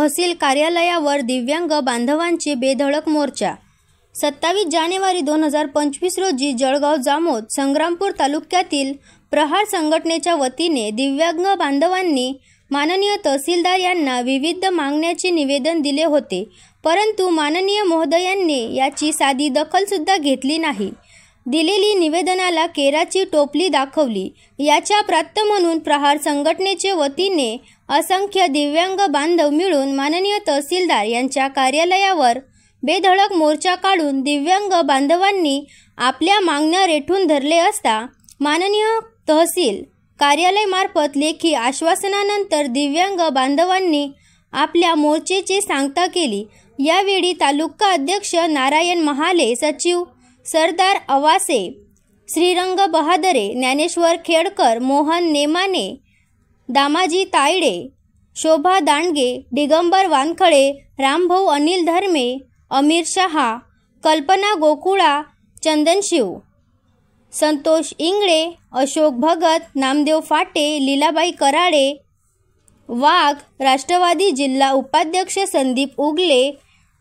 तहसील कार्यालयावर दिव्यांग बांधवांची बेधडक मोर्चा। 27 जानेवारी 2025 रोजी जळगाव जामोद संग्रामपूर तालुक्यातील प्रहार संघटनेच्या वतीने दिव्यांग बांधवांनी माननीय तहसीलदार यांना विविध मागण्याचे निवेदन दिले होते, परंतु माननीय महोदयांनी याची साधी दखल सुद्धा घेतली नाही। दिलेली निवेदनाला केराची टोपली दाखवली। याच्या प्राप्त म्हणून प्रहार संघटनेचे वतीने असंख्य दिव्यांग बांधव मिळून माननीय तहसीलदार यांच्या कार्यालयावर बेधडक मोर्चा काढून दिव्यांग बांधवांनी आपल्या मागण्या रेटून धरले असता माननीय तहसील कार्यालयामार्फत लेखी आश्वासनानंतर दिव्यांग बांधवांनी आपल्या मोर्चेची सांगता केली। यावेळी तालुका अध्यक्ष नारायण महाले, सचिव सरदार अवासे, श्रीरंग बहादरे, ज्ञानेश्वर खेडकर, मोहन नेमाने, दामाजी तायडे, शोभा दांडगे, दिगंबर वानखळे, रामभाऊ अनिल धर्मे, अमीर शहा, कल्पना गोकुळा, चंदन शिव, संतोष इंगळे, अशोक भगत, नामदेव फाटे, लीलाबाई कराडे, वाघ, राष्ट्रवादी जिल्हा उपाध्यक्ष संदीप उगले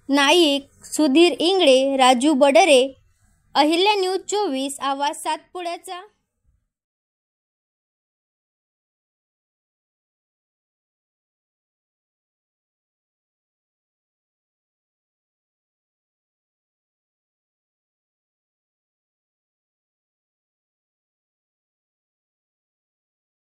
नाईक, सुधीर इंगळे, राजू बडरे, अहिल्या न्यूज 24 आवाज सातपुड्याचा।